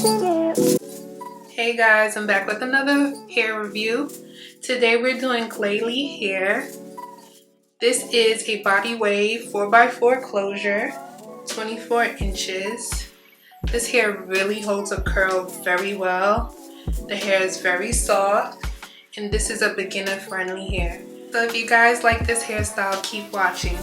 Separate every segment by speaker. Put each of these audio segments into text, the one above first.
Speaker 1: Hey guys, I'm back with another hair review. Today we're doing Klaiyi hair. This is a body wave 4x4 closure, 24 inches. This hair really holds a curl very well. The hair is very soft, and this is a beginner friendly hair. So if you guys like this hairstyle, keep watching.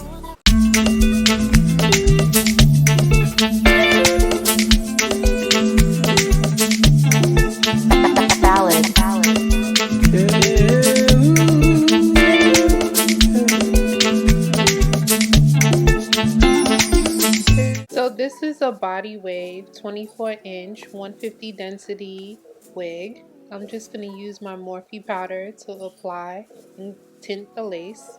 Speaker 1: So this is a body wave 24-inch 150 density wig. I'm just going to use my Morphe powder to apply and tint the lace.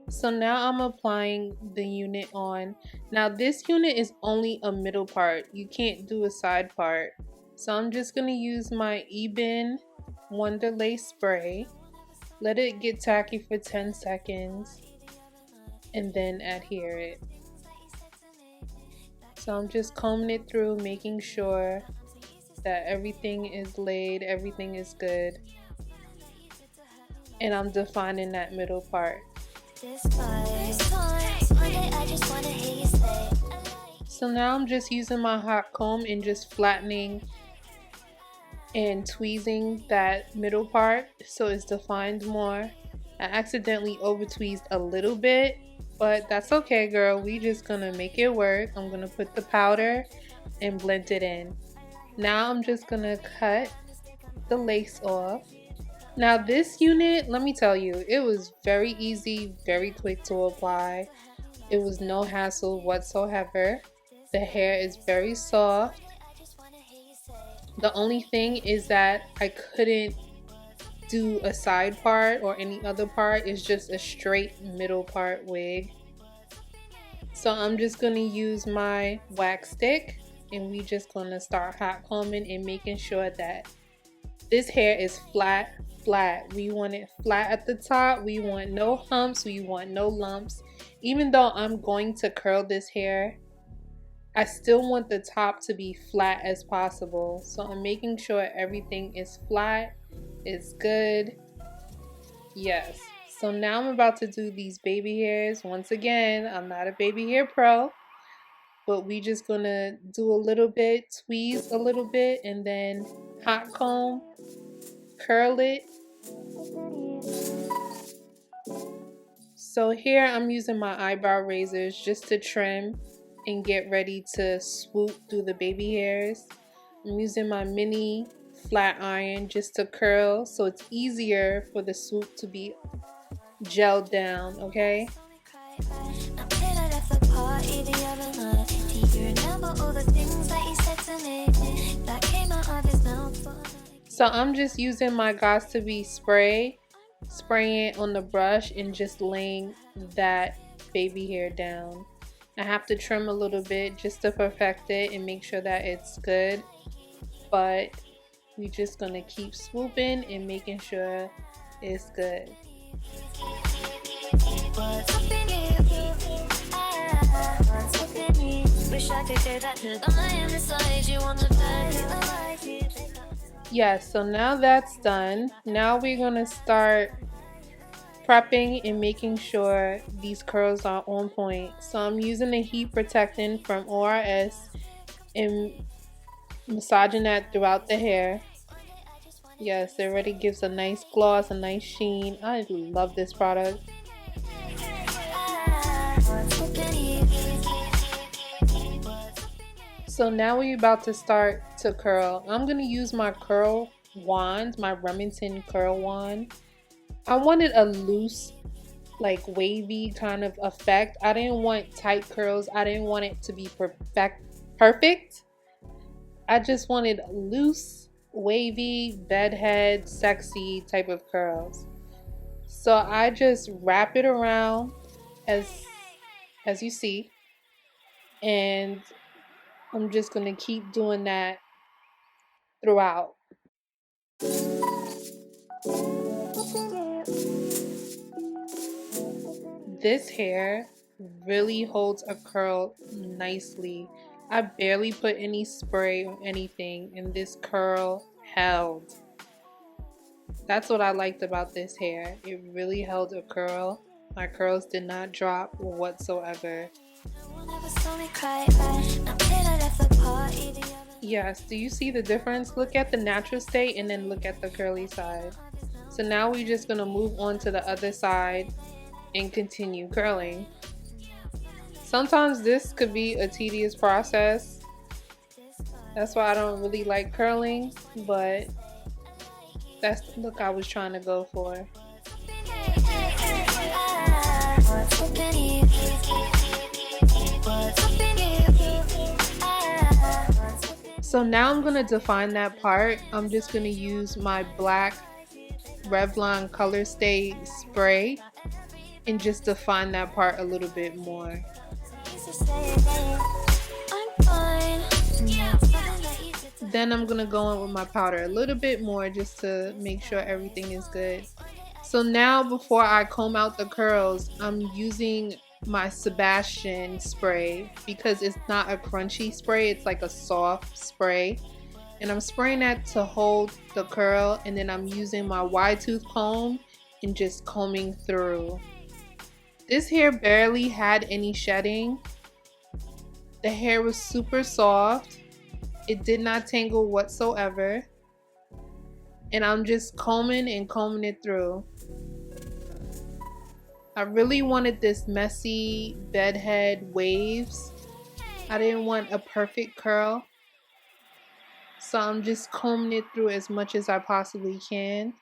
Speaker 1: So now I'm applying the unit on. Now this unit is only a middle part. You can't do a side part. So I'm just going to use my Ebin Wonder Lace spray. Let it get tacky for 10 seconds and then adhere it. So I'm just combing it through, making sure that everything is laid, everything is good. And I'm defining that middle part. So now I'm just using my hot comb and just flattening and tweezing that middle part so it's defined more. I accidentally over tweezed a little bit, but that's okay, girl. We just gonna make it work. I'm gonna put the powder and blend it in. Now I'm just gonna cut the lace off. Now this unit, let me tell you, it was very easy, very quick to apply. It was no hassle whatsoever. The hair is very soft. The only thing is that I couldn't do a side part or any other part. It's just a straight middle part wig. So I'm just going to use my wax stick and we just going to start hot combing and making sure that this hair is flat. We want it flat at the top. We want no humps. We want no lumps. Even though I'm going to curl this hair, I still want the top to be flat as possible. So I'm making sure everything is flat, is good. Yes. So now I'm about to do these baby hairs. Once again, I'm not a baby hair pro, but we just gonna do a little bit, tweeze a little bit, and then hot comb, curl it. So here I'm using my eyebrow razors just to trim and get ready to swoop through the baby hairs. I'm using my mini flat iron just to curl so it's easier for the swoop to be gelled down, okay? So I'm just using my Got to Be spray, spraying it on the brush and just laying that baby hair down. I have to trim a little bit just to perfect it and make sure that it's good, but we just gonna keep swooping and making sure it's good. Yes, so now that's done. Now we're gonna start prepping and making sure these curls are on point. So I'm using the heat protectant from ORS and massaging that throughout the hair. Yes, it already gives a nice gloss, a nice sheen. I love this product. So now we're about to start to curl. I'm going to use my curl wand, my Remington curl wand. I wanted a loose, like wavy kind of effect. I didn't want tight curls. I didn't want it to be perfect. I just wanted loose, wavy, bedhead, sexy type of curls. So I just wrap it around as you see, and I'm just going to keep doing that throughout. This hair really holds a curl nicely. I barely put any spray or anything, and this curl held. That's what I liked about this hair. It really held a curl. My curls did not drop whatsoever. Yes, do you see the difference? Look at the natural state and then look at the curly side. So now we're just going to move on to the other side and continue curling. Sometimes this could be a tedious process. That's why I don't really like curling, but that's the look I was trying to go for. So now I'm going to define that part. I'm just going to use my black Revlon Color Stay spray and just define that part a little bit more. Then I'm going to go in with my powder a little bit more just to make sure everything is good. So now before I comb out the curls, I'm using my Sebastian spray because it's not a crunchy spray, it's like a soft spray, and I'm spraying that to hold the curl, and then I'm using my wide tooth comb and just combing through. This hair barely had any shedding. The hair was super soft. It did not tangle whatsoever, and I'm just combing and combing it through. I really wanted this messy bedhead waves. I didn't want a perfect curl. So I'm just combing it through as much as I possibly can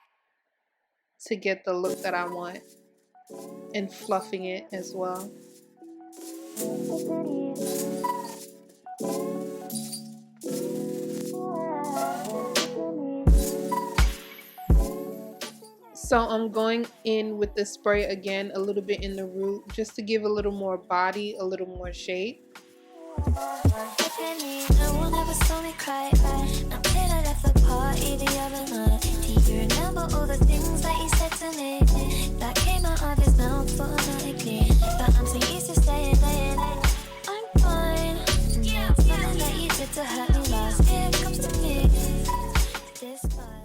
Speaker 1: to get the look that I want. And fluffing it as well. So I'm going in with the spray again a little bit in the root just to give a little more body, a little more shape.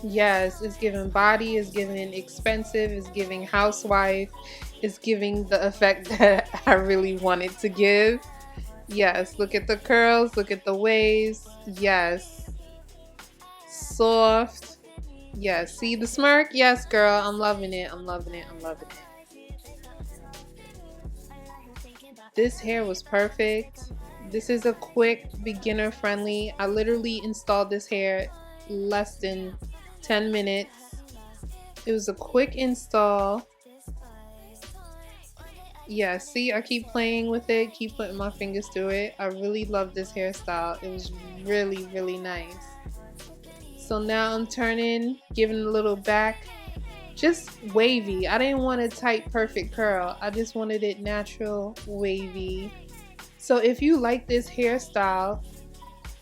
Speaker 1: Yes, it's giving body, it's giving expensive, it's giving housewife, it's giving the effect that I really wanted to give. Yes, look at the curls, look at the waves. Yes. Soft. Yes, see the smirk? Yes, girl, I'm loving it, I'm loving it, I'm loving it. This hair was perfect. This is a quick, beginner friendly. I literally installed this hair less than 10 minutes. It was a quick install. Yeah, see, I keep playing with it, keep putting my fingers through it. I really love this hairstyle. It was really, really nice. So now I'm turning, giving a little back, just wavy. I didn't want a tight, perfect curl. I just wanted it natural, wavy. So if you like this hairstyle,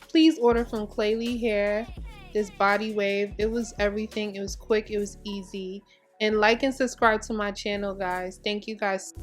Speaker 1: please order from Klaiyi Hair. This body wave, it was everything. It was quick, it was easy. And like and subscribe to my channel, guys. Thank you guys.